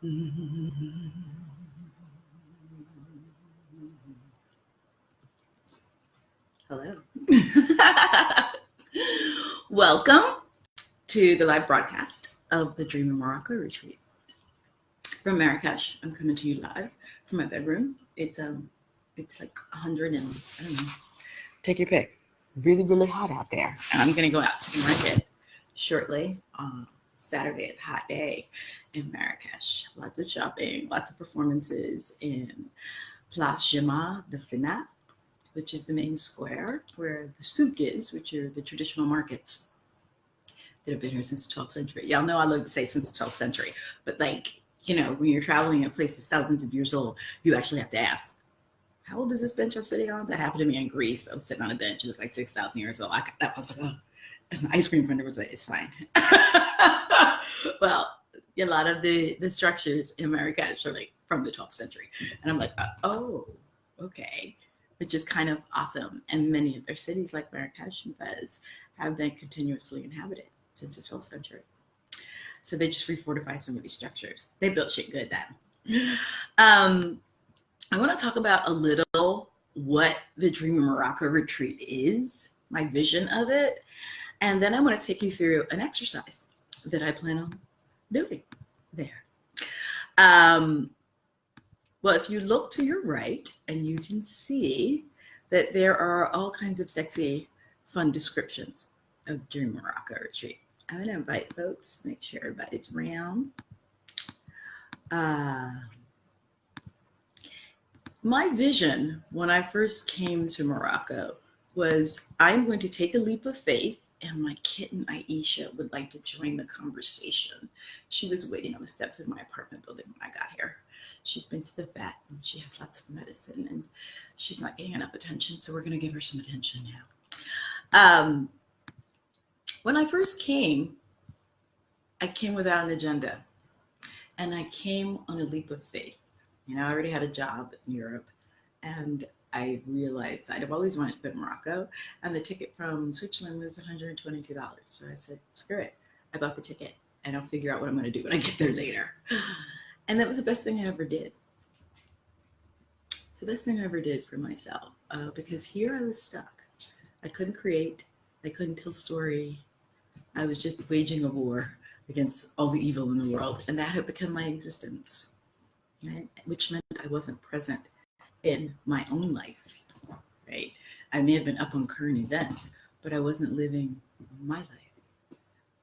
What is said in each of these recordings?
Hello. Welcome to the live broadcast of the DreamingMorocco retreat. From Marrakesh, I'm coming to you live from my bedroom. It's like 100 and I don't know. Take your pick. Really, really hot out there. And I'm gonna go out to the market shortly. Saturday is a hot day in Marrakesh. Lots of shopping, lots of performances in Place Jama de Fina, which is the main square where the souk is, which are the traditional markets that have been here since the 12th century. Y'all know I love to say since the 12th century, but when you're traveling in places thousands of years old, you actually have to ask, how old is this bench I'm sitting on? That happened to me in Greece. I was sitting on a bench. It was like 6,000 years old. I was like, oh. And the ice cream vendor was like, it's fine. Well, a lot of the structures in Marrakesh are like from the 12th century. And I'm like, oh, okay. Which is kind of awesome. And many of their cities like Marrakesh and Fez have been continuously inhabited since the 12th century. So they just refortify some of these structures. They built shit good then. I want to talk about a little what the DreamingMorocco retreat is, my vision of it. And then I want to take you through an exercise that I plan on doing there. Well, if you look to your right, and you can see that there are all kinds of sexy, fun descriptions of DreamingMorocco retreat. I'm going to invite folks, make sure everybody's around. My vision when I first came to Morocco was I'm going to take a leap of faith, and my kitten Aisha would like to join the conversation. She was waiting on the steps of my apartment building when I got here. She's been to the vet and she has lots of medicine and she's not getting enough attention, so we're going to give her some attention now. When I first came, I came without an agenda, and I came on a leap of faith. I already had a job in Europe, and I realized I'd have always wanted to go to Morocco, and the ticket from Switzerland was $122. So I said, screw it. I bought the ticket, and I'll figure out what I'm going to do when I get there later. And that was the best thing I ever did. It's the best thing I ever did for myself, because here I was stuck. I couldn't create. I couldn't tell story. I was just waging a war against all the evil in the world, and that had become my existence, right? Which meant I wasn't present in my own life, right? I may have been up on current events, but I wasn't living my life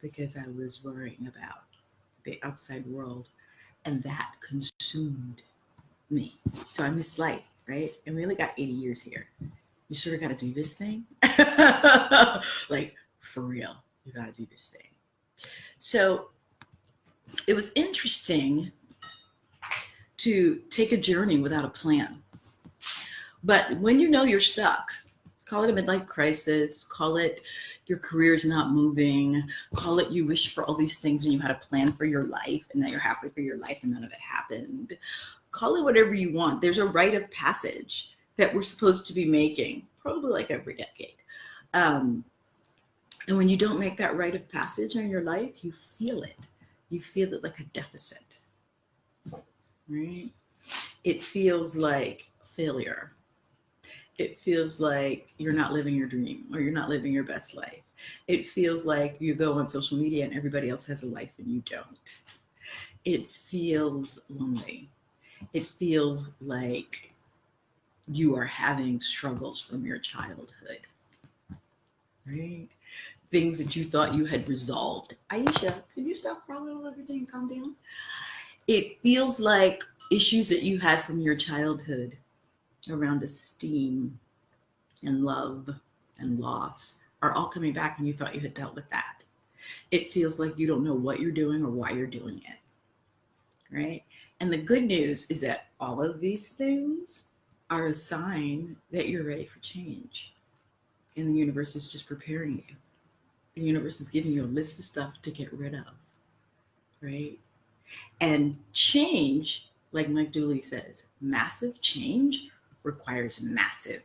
because I was worrying about the outside world, and that consumed me. So I missed life, right? And we only got 80 years here. You sort of got to do this thing. Like, for real, you got to do this thing. So it was interesting to take a journey without a plan. But when you know you're stuck, call it a midlife crisis, call it your career's not moving, call it you wish for all these things and you had a plan for your life and now you're halfway through your life and none of it happened. Call it whatever you want. There's a rite of passage that we're supposed to be making, probably like every decade. And when you don't make that rite of passage in your life, you feel it. You feel it like a deficit, right? It feels like failure. It feels like you're not living your dream or you're not living your best life. It feels like you go on social media and everybody else has a life and you don't. It feels lonely. It feels like you are having struggles from your childhood, right? Things that you thought you had resolved. Aisha, could you stop crawling on everything and calm down? It feels like issues that you had from your childhood around esteem and love and loss are all coming back and you thought you had dealt with that. It feels like you don't know what you're doing or why you're doing it, right? And the good news is that all of these things are a sign that you're ready for change. And the universe is just preparing you. The universe is giving you a list of stuff to get rid of, right? And change, like Mike Dooley says, massive change requires massive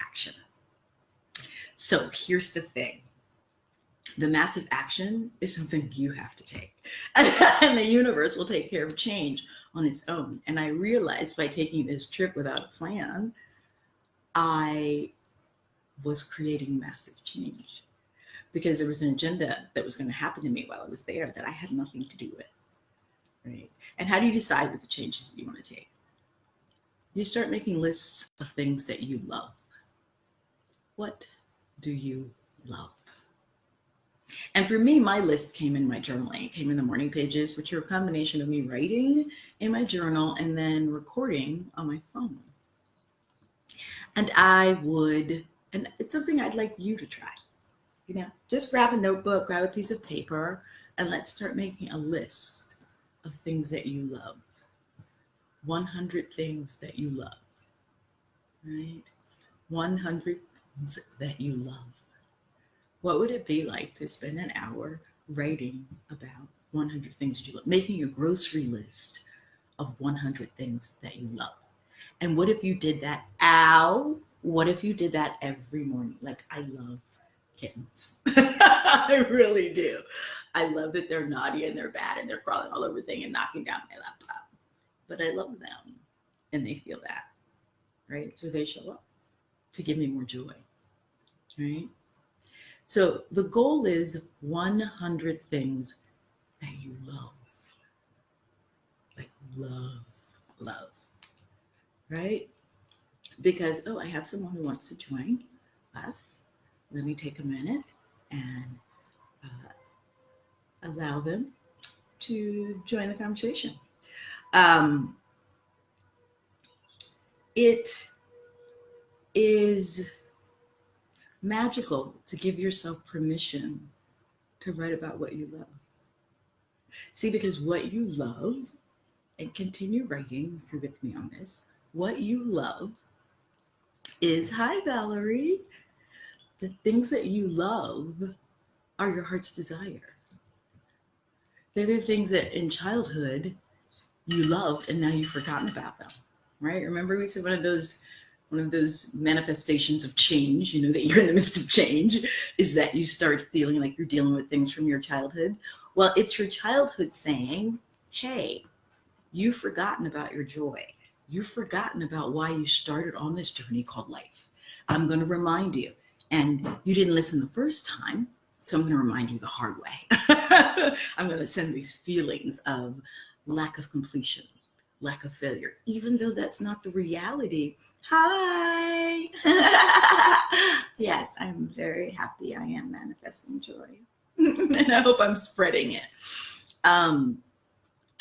action. So here's the thing. The massive action is something you have to take. And the universe will take care of change on its own. And I realized by taking this trip without a plan, I was creating massive change because there was an agenda that was going to happen to me while I was there that I had nothing to do with. Right? And how do you decide what the changes that you want to take? You start making lists of things that you love. What do you love? And for me, my list came in my journaling. It came in the morning pages, which are a combination of me writing in my journal and then recording on my phone. And and it's something I'd like you to try. Just grab a notebook, grab a piece of paper, and let's start making a list of things that you love. 100 things that you love, right? 100 things that you love. What would it be like to spend an hour writing about 100 things you love, making a grocery list of 100 things that you love? And what if you did that? What if you did that every morning? Like, I love kittens. I really do. I love that they're naughty and they're bad and they're crawling all over things and knocking down my laptop. But I love them and they feel that, right? So they show up to give me more joy, right? So the goal is 100 things that you love. Like love, right? Because, I have someone who wants to join us. Let me take a minute and allow them to join the conversation. It is magical to give yourself permission to write about what you love. See, because what you love, and continue writing if you're with me on this, what you love is, hi Valerie, the things that you love are your heart's desire. They're the things that in childhood you loved and now you've forgotten about them, right? Remember we said one of those manifestations of change, that you're in the midst of change, is that you start feeling like you're dealing with things from your childhood. Well, it's your childhood saying, hey, you've forgotten about your joy. You've forgotten about why you started on this journey called life. I'm going to remind you. And you didn't listen the first time, so I'm going to remind you the hard way. I'm going to send these feelings of lack of completion, lack of failure, even though that's not the reality. Hi. Yes, I'm very happy. I am manifesting joy. And I hope I'm spreading it. And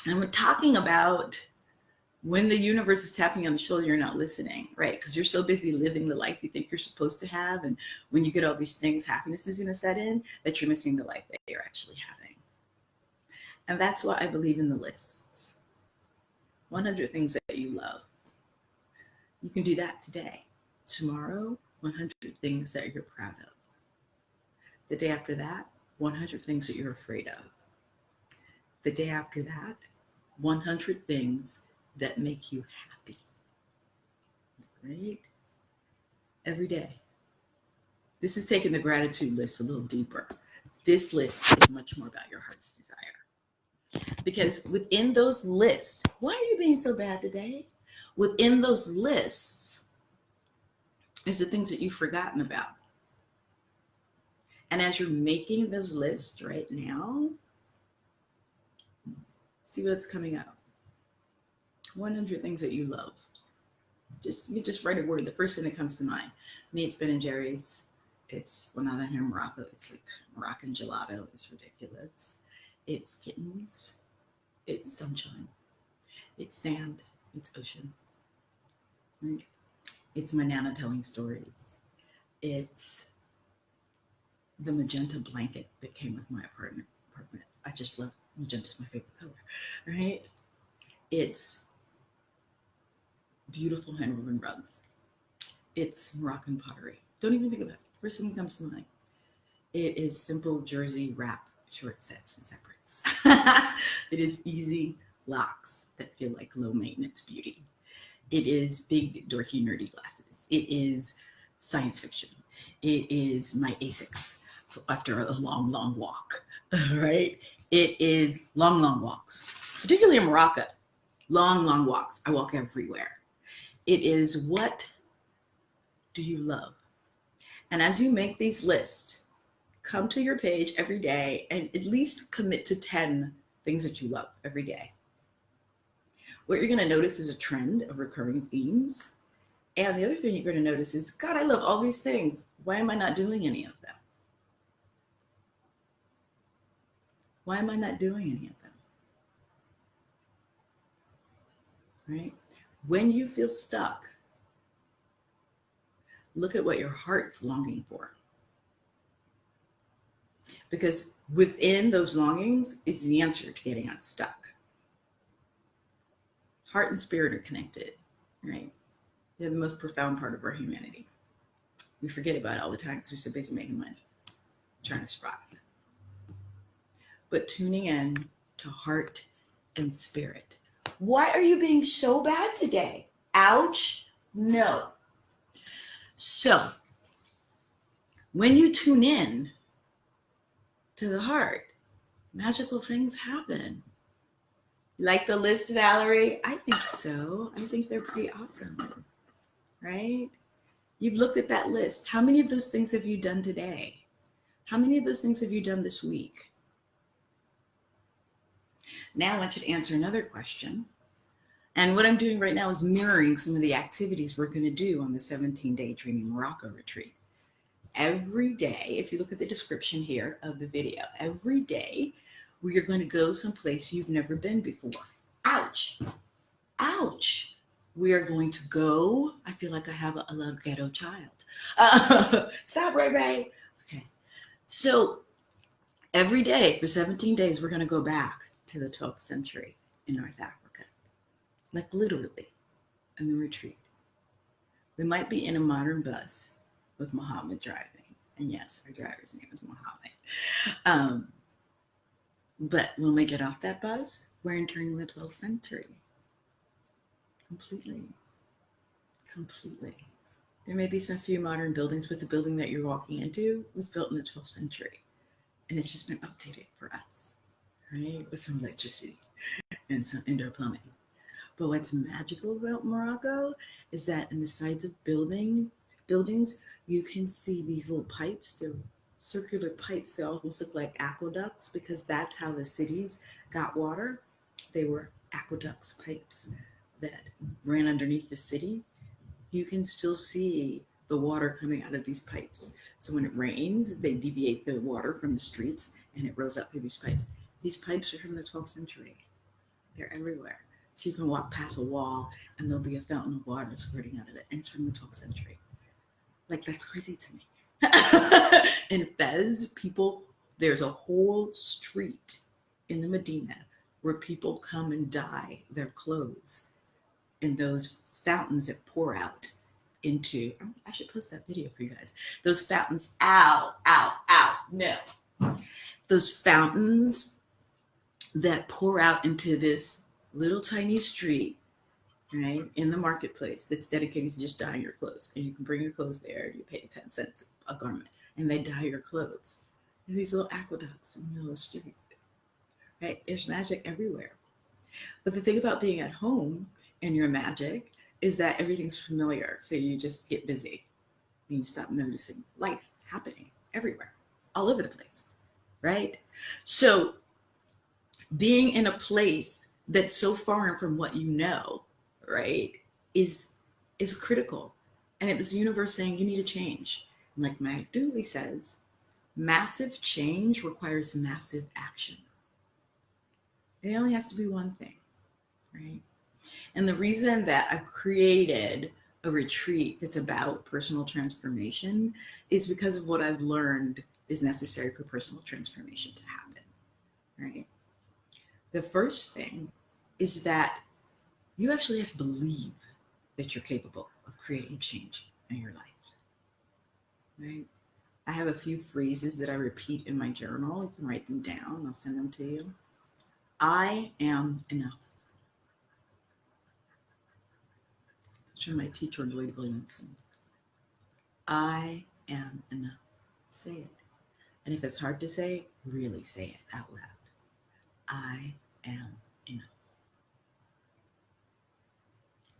we're talking about when the universe is tapping you on the shoulder, you're not listening, right? Because you're so busy living the life you think you're supposed to have. And when you get all these things, happiness is going to set in, that you're missing the life that you're actually having. And that's why I believe in the lists. 100 things that you love. You can do that today. Tomorrow, 100 things that you're proud of. The day after that, 100 things that you're afraid of. The day after that, 100 things that make you happy. Right? Every day. This is taking the gratitude list a little deeper. This list is much more about your heart's desire. Because within those lists, why are you being so bad today? Within those lists is the things that you've forgotten about. And as you're making those lists right now, see what's coming up. 100 things that you love. You just write a word. The first thing that comes to mind. Me, it's Ben and Jerry's. It's, well, now that I'm here in Morocco, it's like Moroccan gelato. It's ridiculous. It's kittens. It's sunshine. It's sand. It's ocean. Right? It's my Nana telling stories. It's the magenta blanket that came with my apartment. I just love magenta. It's my favorite color, right? It's beautiful hand-woven rugs. It's Moroccan pottery. Don't even think about it. First thing that comes to mind. It is simple jersey wrap short sets and separates. It is easy locks that feel like low maintenance beauty. It is big, dorky, nerdy glasses. It is science fiction. It is my ASICs after a long, long walk, right? It is long, long walks, particularly in Morocco. Long, long walks. I walk everywhere. It is, what do you love? And as you make these lists, come to your page every day and at least commit to 10 things that you love every day. What you're going to notice is a trend of recurring themes. And the other thing you're going to notice is, God, I love all these things. Why am I not doing any of them? Why am I not doing any of them? Right? When you feel stuck, look at what your heart's longing for. Because within those longings is the answer to getting unstuck. Heart and spirit are connected, right? They're the most profound part of our humanity. We forget about it all the time because we're so busy making money, trying to survive. But tuning in to heart and spirit. Why are you being so bad today? Ouch. No. So, when you tune in to the heart, magical things happen. Like the list, Valerie? I think so. I think they're pretty awesome, right? You've looked at that list. How many of those things have you done today? How many of those things have you done this week? Now I want you to answer another question. And what I'm doing right now is mirroring some of the activities we're going to do on the 17-day Dreaming Morocco retreat. Every day, if you look at the description here of the video, every day we are going to go someplace you've never been before. Ouch. Ouch. We are going to go. I feel like I have a little ghetto child. Stop, Ray Ray. Okay. So every day for 17 days, we're going to go back to the 12th century in North Africa. Like literally in the retreat. We might be in a modern bus with Muhammad driving. And yes, our driver's name is Muhammad. But when we get off that bus, we're entering the 12th century. Completely. There may be some few modern buildings, but the building that you're walking into was built in the 12th century. And it's just been updated for us, right? With some electricity and some indoor plumbing. But what's magical about Morocco is that in the sides of buildings, you can see these little pipes. They're circular pipes. They almost look like aqueducts because that's how the cities got water. They were aqueducts, pipes that ran underneath the city. You can still see the water coming out of these pipes. So when it rains, they deviate the water from the streets and it rolls out through these pipes. These pipes are from the 12th century. They're everywhere. So you can walk past a wall and there'll be a fountain of water squirting out of it. And it's from the 12th century. Like, that's crazy to me. In Fez, there's a whole street in the Medina where people come and dye their clothes in those fountains that pour out into, I should post that video for you guys. Those fountains, no. Those fountains that pour out into this little tiny street, right, in the marketplace that's dedicated to just dyeing your clothes. And you can bring your clothes there. You pay 10 cents a garment, and they dye your clothes. And these little aqueducts in the middle of the street, right? There's magic everywhere. But the thing about being at home and your magic is that everything's familiar. So you just get busy and you stop noticing life happening everywhere, all over the place, right? So being in a place that's so foreign from what you know, right, is critical. And it was the universe saying you need to change. And like Mag Dooley says, massive change requires massive action. It only has to be one thing, right? And the reason that I've created a retreat that's about personal transformation is because of what I've learned is necessary for personal transformation to happen, right? The first thing is that you actually have to believe that you're capable of creating change in your life, right? I have a few phrases that I repeat in my journal. You can write them down. I'll send them to you. I am enough. It's from my teacher, Lloyd Williamson. I am enough. Say it. And if it's hard to say, really say it out loud. I am enough.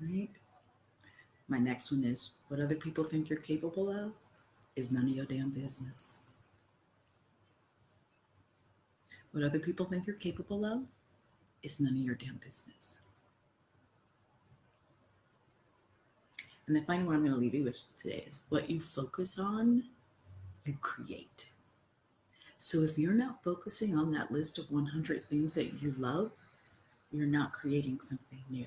Right? My next one is what other people think you're capable of is none of your damn business. What other people think you're capable of is none of your damn business. And the final one I'm going to leave you with today is what you focus on, you create. So if you're not focusing on that list of 100 things that you love, you're not creating something new.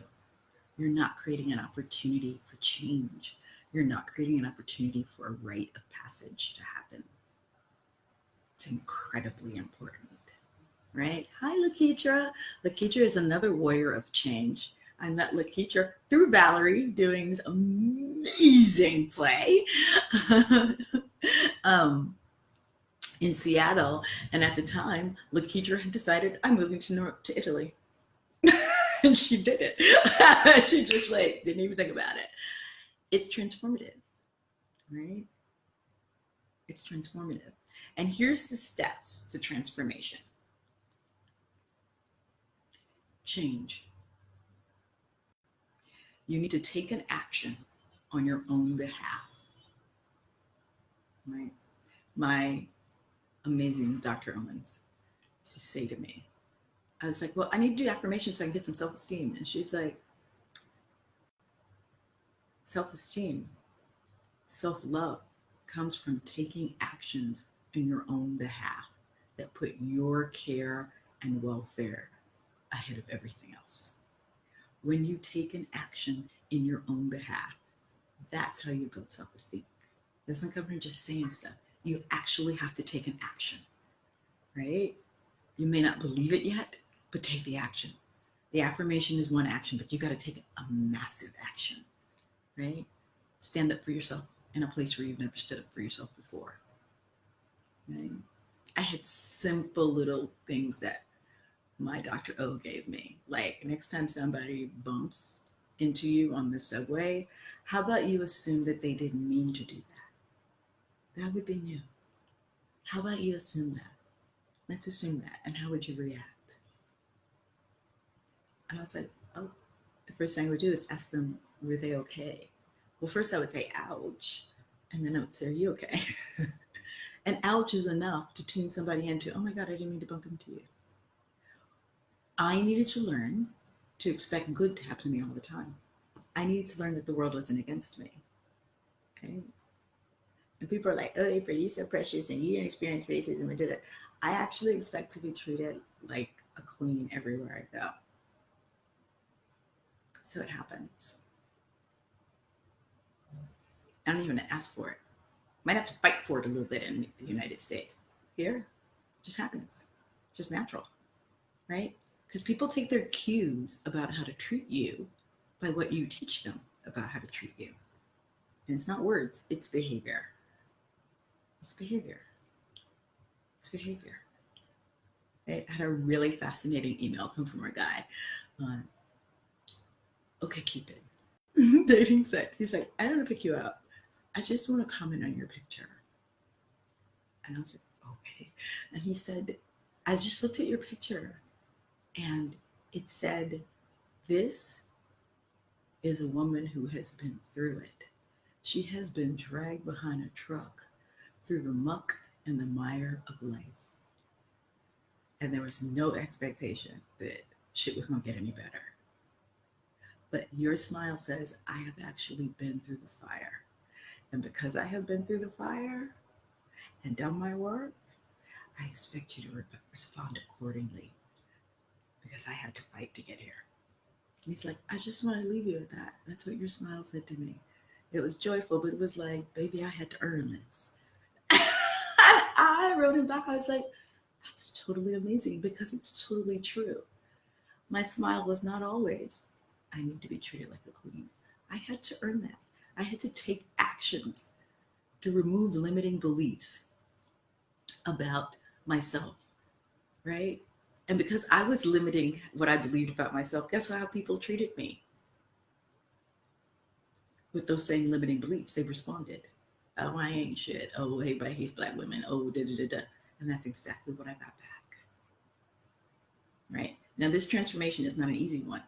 You're not creating an opportunity for change. You're not creating an opportunity for a rite of passage to happen. It's incredibly important, right? Hi, Lakitra. Lakitra is another warrior of change. I met Lakitra through Valerie doing amazing play in Seattle. And at the time, Lakitra had decided, I'm moving to Italy. And she did it. She just like didn't even think about it. It's transformative, right? It's transformative. And here's the steps to transformation. Change. You need to take an action on your own behalf, right? My amazing Dr. Owens used to say to me, I was like, well, I need to do affirmations so I can get some self-esteem. And she's like, self-esteem, self-love comes from taking actions in your own behalf that put your care and welfare ahead of everything else. When you take an action in your own behalf, that's how you build self-esteem. It doesn't come from just saying stuff. You actually have to take an action, right? You may not believe it yet, but take the action. The affirmation is one action, but you got to take a massive action, right? Stand up for yourself in a place where you've never stood up for yourself before, right? I had simple little things that my Dr. O gave me. Like next time somebody bumps into you on the subway, how about you assume that they didn't mean to do that? That would be new. How about you assume that? Let's assume that. And how would you react? And I was like, oh, the first thing I would do is ask them, were they okay? Well, first I would say, ouch. And then I would say, are you okay? And ouch is enough to tune somebody into, oh my God, I didn't mean to bump into you. I needed to learn to expect good to happen to me all the time. I needed to learn that the world wasn't against me. Okay? And people are like, oh, April, you're so precious and you didn't experience racism and did it. I actually expect to be treated like a queen everywhere I go. So it happens. I don't even ask for it. Might have to fight for it a little bit in the United States. Here, it just happens. Just natural, right? Because people take their cues about how to treat you by what you teach them about how to treat you. And it's not words, it's behavior. It's behavior. It's behavior. Right? I had a really fascinating email come from a guy on Okay Cupid, dating site. He's like, I don't want to pick you up. I just want to comment on your picture. And I was like, okay. And he said, I just looked at your picture and it said, this is a woman who has been through it. She has been dragged behind a truck through the muck and the mire of life. And there was no expectation that shit was going to get any better. But your smile says, I have actually been through the fire. And because I have been through the fire and done my work, I expect you to respond accordingly because I had to fight to get here. And he's like, I just want to leave you with that. That's what your smile said to me. It was joyful, but it was like, baby, I had to earn this. And I wrote him back. I was like, that's totally amazing because it's totally true. My smile was not always, I need to be treated like a queen. I had to earn that. I had to take actions to remove limiting beliefs about myself, right? And because I was limiting what I believed about myself, guess how people treated me? With those same limiting beliefs, they responded. Oh, I ain't shit. Oh, everybody hates black women. Oh, da da da da. And that's exactly what I got back. Right? Now, this transformation is not an easy one.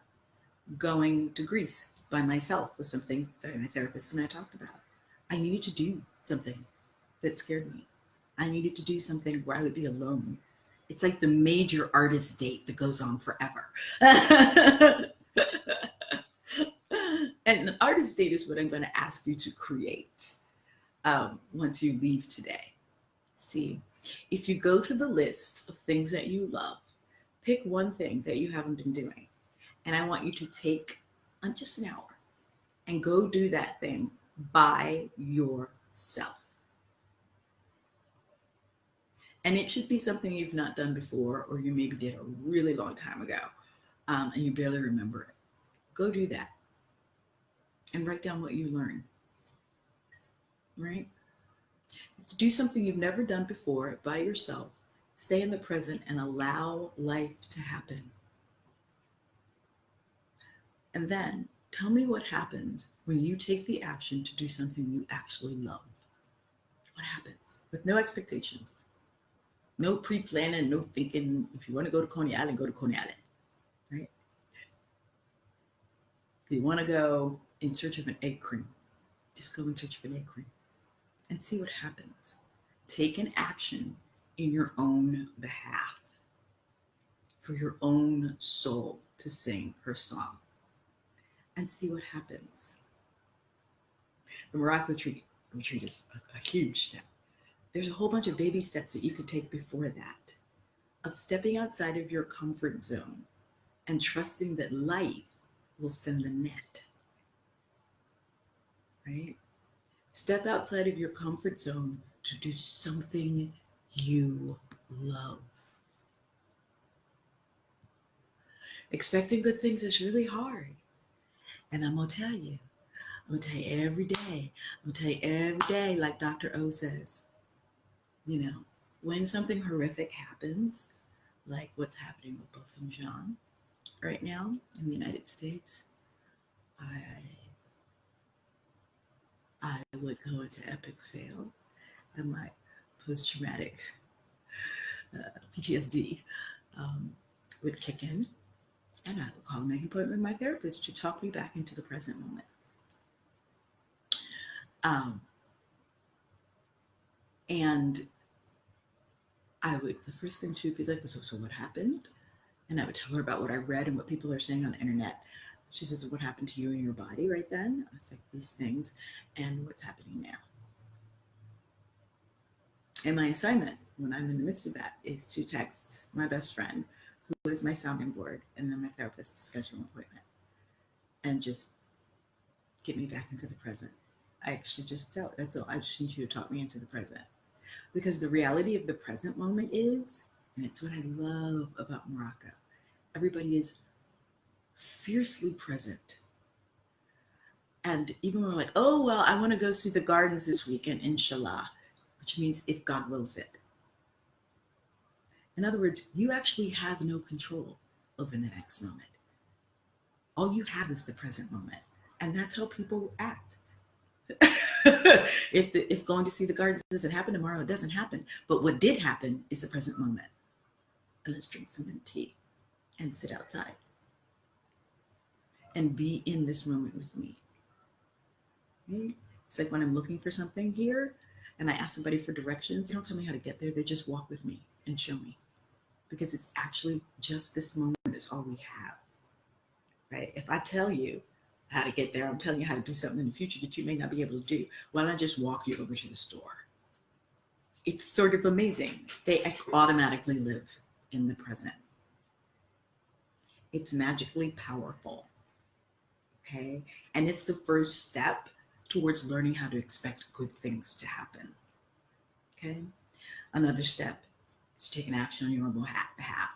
Going to Greece by myself was something that my therapist and I talked about. I needed to do something that scared me. I needed to do something where I would be alone. It's like the major artist date that goes on forever. And an artist date is what I'm going to ask you to create once you leave today. See, if you go to the list of things that you love, pick one thing that you haven't been doing. And I want you to take just an hour and go do that thing by yourself. And it should be something you've not done before, or you maybe did a really long time ago, and you barely remember it. Go do that and write down what you learned, right? To do something you've never done before by yourself, stay in the present and allow life to happen. And then tell me what happens when you take the action to do something you actually love. What happens? With no expectations, no pre-planning, no thinking. If you want to go to Coney Island, go to Coney Island, right? If you want to go in search of an egg cream, just go in search of an egg cream and see what happens. Take an action in your own behalf for your own soul to sing her song and see what happens. The Morocco retreat is a huge step. There's a whole bunch of baby steps that you could take before that, of stepping outside of your comfort zone and trusting that life will send the net, right? Step outside of your comfort zone to do something you love. Expecting good things is really hard. And I'm going to tell you, I'm going to tell you every day, I'm going to tell you every day, like Dr. O says, you know, when something horrific happens, like what's happening with both and John right now in the United States, I would go into epic fail, and my post-traumatic PTSD would kick in, and I would call and make an appointment with my therapist to talk me back into the present moment. And the first thing she would be like, so what happened? And I would tell her about what I read and what people are saying on the internet. She says, what happened to you and your body right then? I was like, these things, and what's happening now. And my assignment, when I'm in the midst of that, is to text my best friend, who is my sounding board, and then my therapist to schedule an appointment, and just get me back into the present. I actually that's all. I just need you to talk me into the present. Because the reality of the present moment is, and it's what I love about Morocco, everybody is fiercely present. And even when we're like, oh, well, I want to go see the gardens this weekend, inshallah, which means if God wills it. In other words, you actually have no control over the next moment. All you have is the present moment. And that's how people act. If going to see the gardens doesn't happen tomorrow, it doesn't happen. But what did happen is the present moment. And let's drink some tea and sit outside and be in this moment with me. Okay? It's like when I'm looking for something here and I ask somebody for directions, they don't tell me how to get there. They just walk with me and show me. Because it's actually just this moment is all we have. Right? If I tell you how to get there, I'm telling you how to do something in the future that you may not be able to do. Why don't I just walk you over to the store? It's sort of amazing. They automatically live in the present. It's magically powerful. Okay? And it's the first step towards learning how to expect good things to happen. Okay? Another step is to take an action on your own behalf.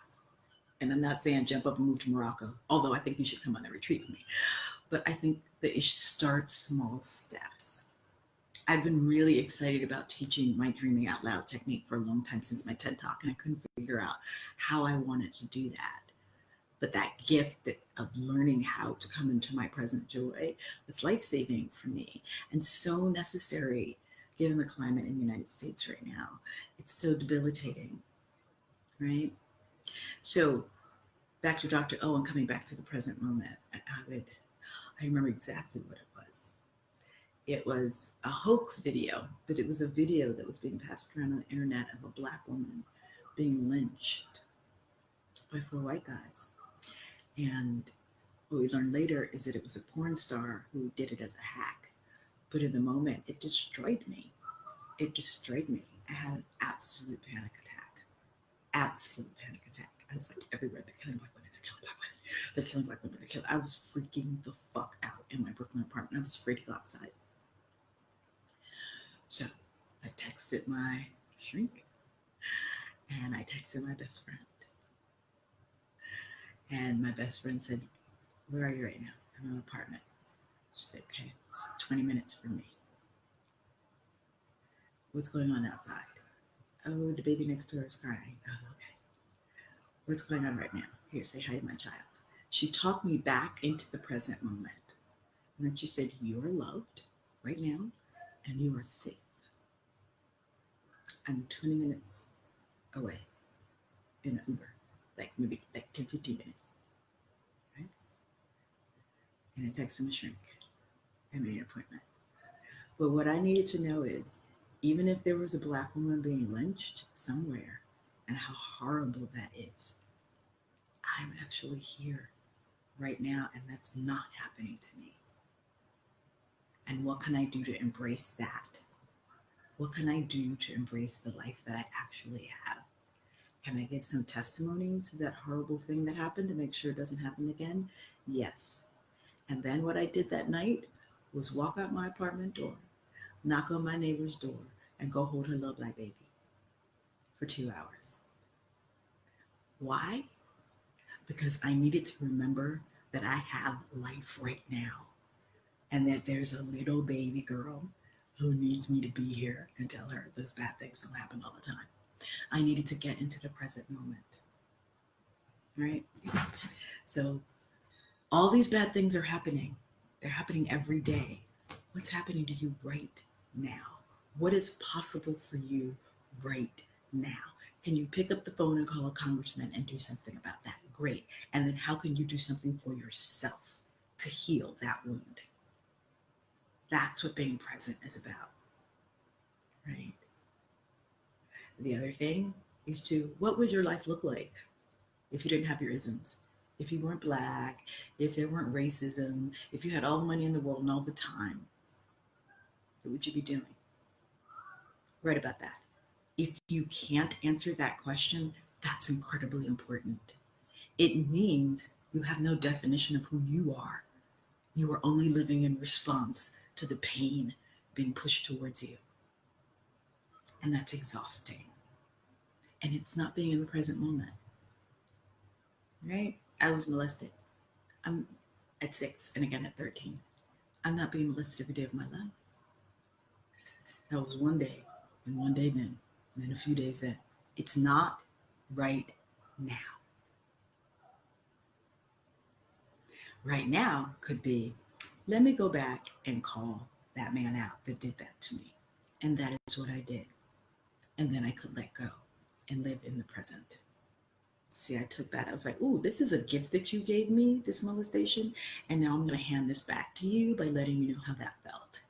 And I'm not saying jump up and move to Morocco, although I think you should come on that retreat with me. But I think that you should start small steps. I've been really excited about teaching my dreaming out loud technique for a long time since my TED Talk, and I couldn't figure out how I wanted to do that. But that gift of learning how to come into my present joy was life-saving for me and so necessary given the climate in the United States right now. It's so debilitating, right? So back to Dr. O and coming back to the present moment, I remember exactly what it was. It was a hoax video, but it was a video that was being passed around on the internet of a black woman being lynched by four white guys. And what we learned later is that it was a porn star who did it as a hack. But in the moment, it destroyed me. It destroyed me. I had an absolute panic attack. Absolute panic attack. I was like, everywhere, they're killing black women, they're killing black women, they're killing black women, they're killing. I was freaking the fuck out in my Brooklyn apartment. I was afraid to go outside. So I texted my shrink and I texted my best friend. And my best friend said, where are you right now? I'm in an apartment. She said, okay, it's 20 minutes from me. What's going on outside? Oh, the baby next door is crying. Oh, okay. What's going on right now? Here, say hi to my child. She talked me back into the present moment. And then she said, you're loved right now and you are safe. I'm 20 minutes away in an Uber, like maybe like 10, 15 minutes. Right? And I texted my shrink. I made an appointment. But what I needed to know is, even if there was a black woman being lynched somewhere, and how horrible that is, I'm actually here right now, and that's not happening to me. And what can I do to embrace that? What can I do to embrace the life that I actually have? Can I give some testimony to that horrible thing that happened to make sure it doesn't happen again? Yes. And then what I did that night was walk out my apartment door, knock on my neighbor's door, and go hold her little black baby for 2 hours. Why? Because I needed to remember that I have life right now and that there's a little baby girl who needs me to be here and tell her those bad things don't happen all the time. I needed to get into the present moment, right? So all these bad things are happening. They're happening every day. What's happening to you right now? What is possible for you right now? Can you pick up the phone and call a congressman and do something about that? Great. And then how can you do something for yourself to heal that wound? That's what being present is about, right? The other thing is what would your life look like if you didn't have your isms? If you weren't black, if there weren't racism, if you had all the money in the world and all the time, what would you be doing? Write about that. If you can't answer that question, that's incredibly important. It means you have no definition of who you are. You are only living in response to the pain being pushed towards you. And that's exhausting. And it's not being in the present moment. Right? I was molested. I'm at 6 and again at 13. I'm not being molested every day of my life. That was one day and one day then, and then a few days then. It's not right now. Right now could be, let me go back and call that man out that did that to me. And that is what I did. And then I could let go and live in the present. See, I took that. I was like, ooh, this is a gift that you gave me, this molestation. And now I'm going to hand this back to you by letting you know how that felt.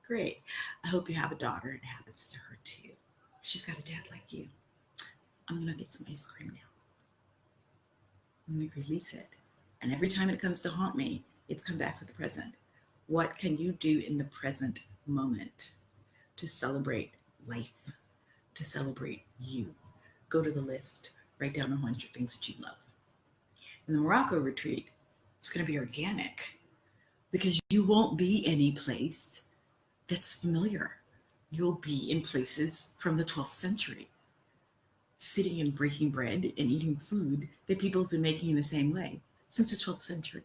Great. I hope you have a daughter and it happens to her too. She's got a dad like you. I'm going to get some ice cream now. I'm going to release it. And every time it comes to haunt me, it's come back to the present. What can you do in the present moment to celebrate life, to celebrate you? Go to the list, write down 100 things that you love. In the Morocco retreat, it's going to be organic because you won't be any place that's familiar. You'll be in places from the 12th century, sitting and breaking bread and eating food that people have been making in the same way since the 12th century,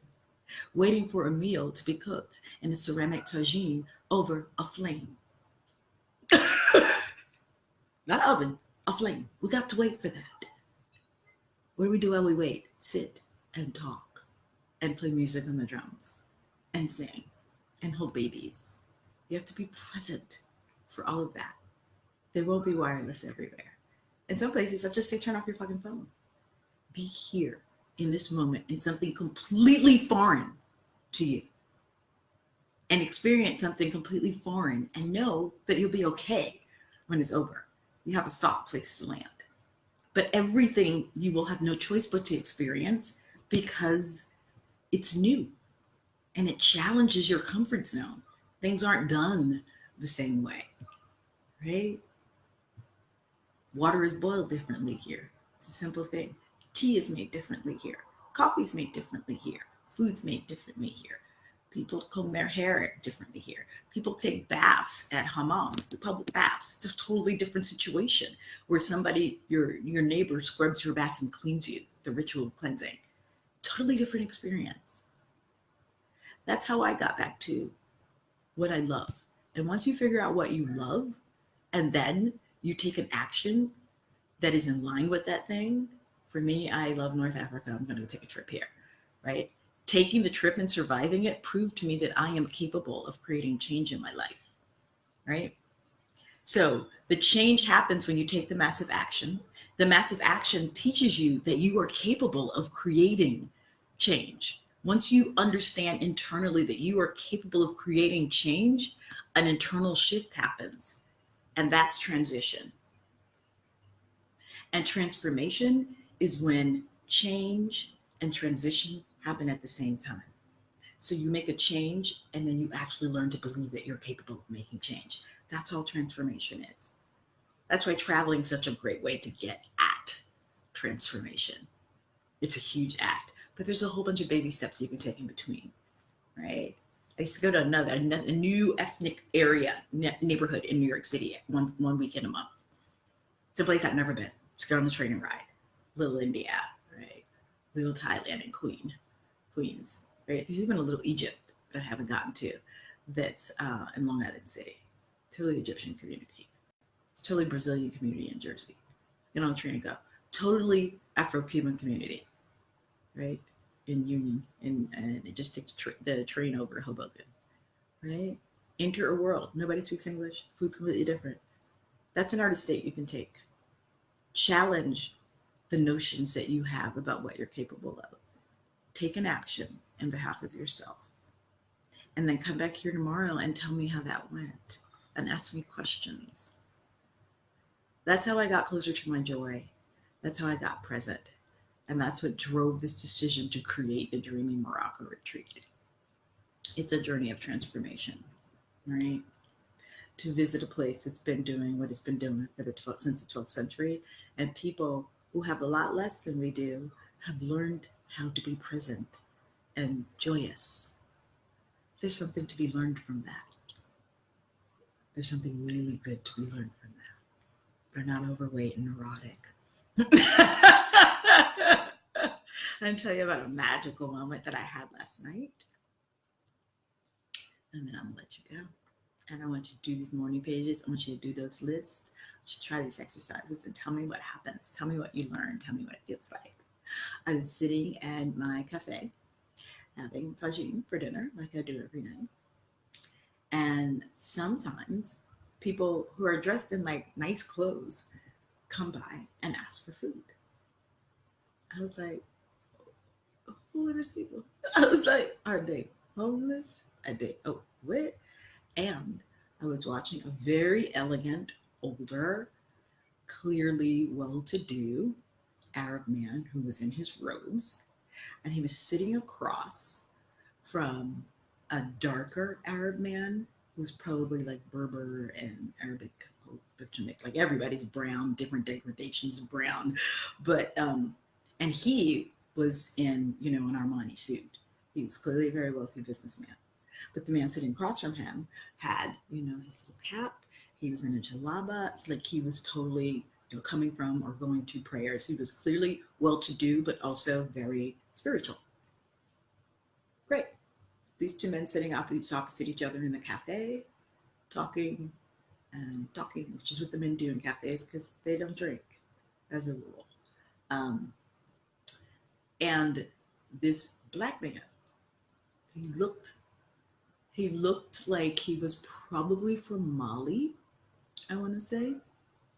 waiting for a meal to be cooked in a ceramic tagine over a flame. Not oven, a flame. We got to wait for that. What do we do while we wait? Sit and talk and play music on the drums and sing and hold babies. You have to be present. for all of that. They won't be wireless everywhere. In some places, I just say turn off your fucking phone. Be here in this moment in something completely foreign to you and experience something completely foreign and know that you'll be okay when it's over. You have a soft place to land. But everything you will have no choice but to experience because it's new and it challenges your comfort zone. Things aren't done the same way, right? Water is boiled differently here. It's a simple thing. Tea is made differently here. Coffee is made differently here. Food's made differently here. People comb their hair differently here. People take baths at hammams, the public baths. It's a totally different situation where somebody, your neighbor scrubs your back and cleans you, the ritual of cleansing. Totally different experience. That's how I got back to what I love. And once you figure out what you love, and then you take an action that is in line with that thing. For me, I love North Africa. I'm going to take a trip here, right? Taking the trip and surviving it proved to me that I am capable of creating change in my life, right? So the change happens when you take the massive action. The massive action teaches you that you are capable of creating change. Once you understand internally that you are capable of creating change, an internal shift happens, and that's transition. And transformation is when change and transition happen at the same time. So you make a change and then you actually learn to believe that you're capable of making change. That's all transformation is. That's why traveling is such a great way to get at transformation. It's a huge act, but there's a whole bunch of baby steps you can take in between, right? I used to go to a new ethnic area, neighborhood in New York City one weekend a month. It's a place I've never been. Just get on the train and ride. Little India, right? Little Thailand and Queens, right? There's even a little Egypt that I haven't gotten to that's in Long Island City. Totally Egyptian community. It's totally Brazilian community in Jersey. Get on the train and go. Totally Afro-Cuban community, right? In Union. And it just takes the train over to Hoboken, right? Enter a world. Nobody speaks English. Food's completely different. That's an artist state you can take. Challenge the notions that you have about what you're capable of. Take an action in behalf of yourself. And then come back here tomorrow and tell me how that went and ask me questions. That's how I got closer to my joy. That's how I got present. And that's what drove this decision to create the Dreaming Morocco retreat. It's a journey of transformation, right? To visit a place that's been doing what it's been doing since the 12th century. And people who have a lot less than we do have learned how to be present and joyous. There's something to be learned from that. There's something really good to be learned from that. They're not overweight and neurotic. I'll tell you about a magical moment that I had last night. And then I'm going to let you go. And I want you to do these morning pages. I want you to do those lists. I want you to try these exercises and tell me what happens. Tell me what you learned. Tell me what it feels like. I was sitting at my cafe having tagine for dinner, like I do every night. And sometimes people who are dressed in like nice clothes come by and ask for food. I was like, who are these people? I was like, are they homeless? Are they, oh, what? And I was watching a very elegant, older, clearly well-to-do Arab man who was in his robes. And he was sitting across from a darker Arab man who's probably like Berber and Arabic, like everybody's brown, different degradations of brown. But, and he was in, an Armani suit. He was clearly a very wealthy businessman. But the man sitting across from him had, his little cap. He was in a jalaba. Like he was totally, coming from or going to prayers. He was clearly well-to-do, but also very spiritual. Great. These two men sitting opposite each other in the cafe, talking, which is what the men do in cafes because they don't drink, as a rule. And this black man, he looked like he was probably from Mali, I want to say.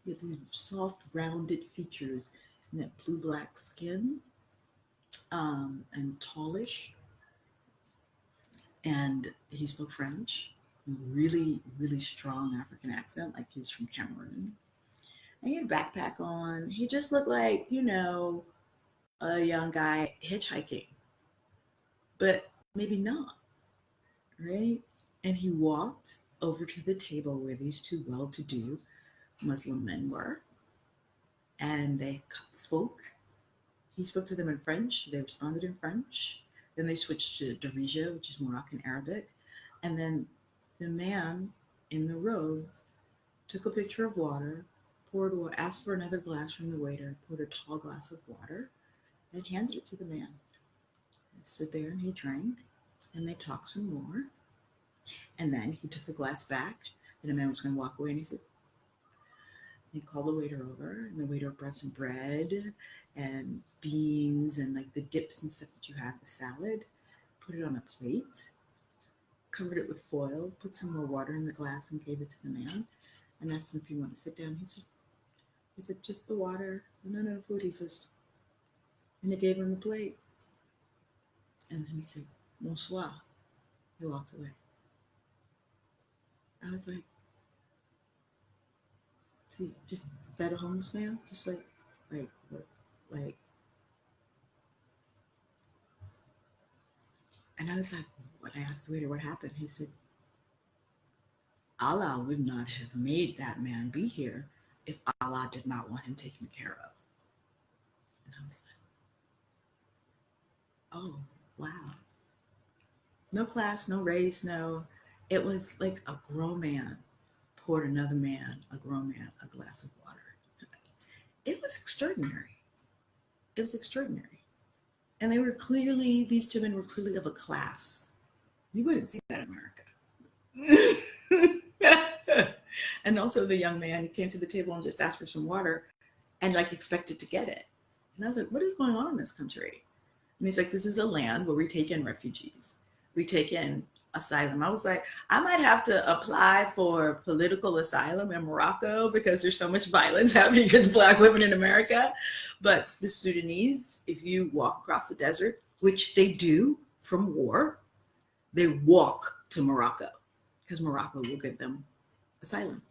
He had these soft, rounded features and that blue black skin, and tallish. And he spoke French, really, really strong African accent, like he was from Cameroon. And he had a backpack on. He just looked like, a young guy hitchhiking, but maybe not, right? And he walked over to the table where these two well to do Muslim men were, and they spoke. He spoke to them in French. They responded in French. Then they switched to Darija, which is Moroccan Arabic. And then the man in the robes took a picture of water, asked for another glass from the waiter, poured a tall glass of water, and handed it to the man. He stood there and he drank, and they talked some more. And then he took the glass back, and the man was going to walk away, and he called the waiter over, and the waiter brought some bread and beans and like the dips and stuff that you have, the salad, put it on a plate, covered it with foil, put some more water in the glass and gave it to the man, and asked him if he wanted to sit down. He said, just the water, no food. He says, and he gave him the plate. And then he said, bonsoir. He walked away. I was like, see, just fed a homeless man, just what, like, and I was like, when I asked the waiter what happened, he said, Allah would not have made that man be here if Allah did not want him taken care of. And I was like, oh, wow. No class, no race, no. It was like a grown man poured another man, a grown man, a glass of water. It was extraordinary. It was extraordinary. And these two men were clearly of a class. You wouldn't see that in America. And also the young man came to the table and just asked for some water and like expected to get it. And I was like, what is going on in this country? And he's like, this is a land where we take in refugees. We take in asylum. I was like, I might have to apply for political asylum in Morocco because there's so much violence happening against Black women in America. But the Sudanese, if you walk across the desert, which they do from war, they walk to Morocco because Morocco will give them asylum.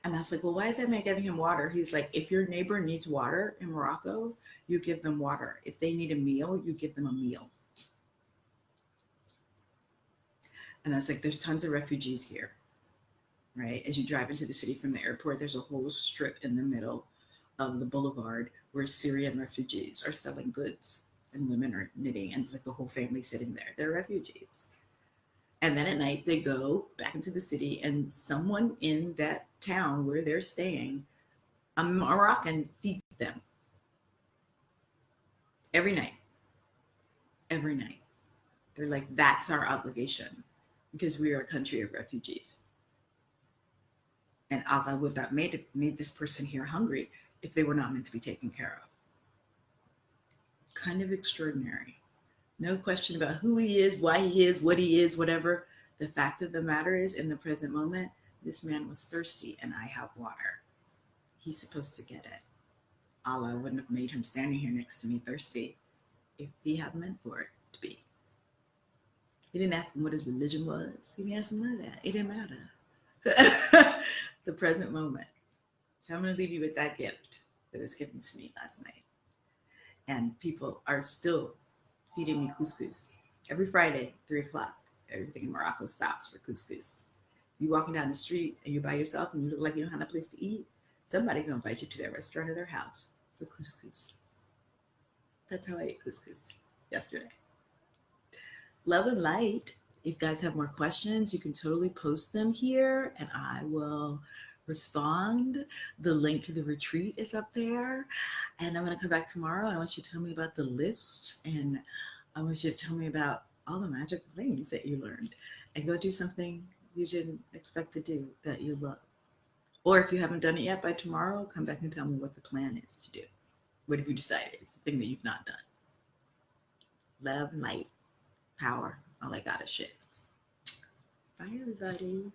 And I was like, well, why is that man giving him water? He's like, if your neighbor needs water in Morocco, you give them water. If they need a meal, you give them a meal. And I was like, there's tons of refugees here, right? As you drive into the city from the airport, there's a whole strip in the middle of the boulevard where Syrian refugees are selling goods and women are knitting, and it's like the whole family sitting there. They're refugees. And then at night, they go back into the city, and someone in that town where they're staying, a Moroccan, feeds them every night. Every night. They're like, that's our obligation because we are a country of refugees. And Allah would not made this person here hungry if they were not meant to be taken care of. Kind of extraordinary. No question about who he is, why he is, what he is, whatever. The fact of the matter is, in the present moment, this man was thirsty and I have water. He's supposed to get it. Allah wouldn't have made him standing here next to me thirsty if he hadn't meant for it to be. He didn't ask him what his religion was. He didn't ask him none of that. It didn't matter. The present moment. So I'm going to leave you with that gift that was given to me last night. And people are still feeding me couscous. Every Friday, 3 o'clock, everything in Morocco stops for couscous. You walking down the street and you're by yourself and you look like you don't have a place to eat, somebody can invite you to their restaurant or their house for couscous. That's how I ate couscous yesterday. Love and light. If you guys have more questions, you can totally post them here and I will respond. The link to the retreat is up there. And I'm going to come back tomorrow. I want you to tell me about the list and I want you to tell me about all the magical things that you learned and go do something you didn't expect to do that you love. Or if you haven't done it yet, by tomorrow, come back and tell me what the plan is to do. What have you decided? It's the thing that you've not done. Love, light, power, all that gotta shit. Bye, everybody.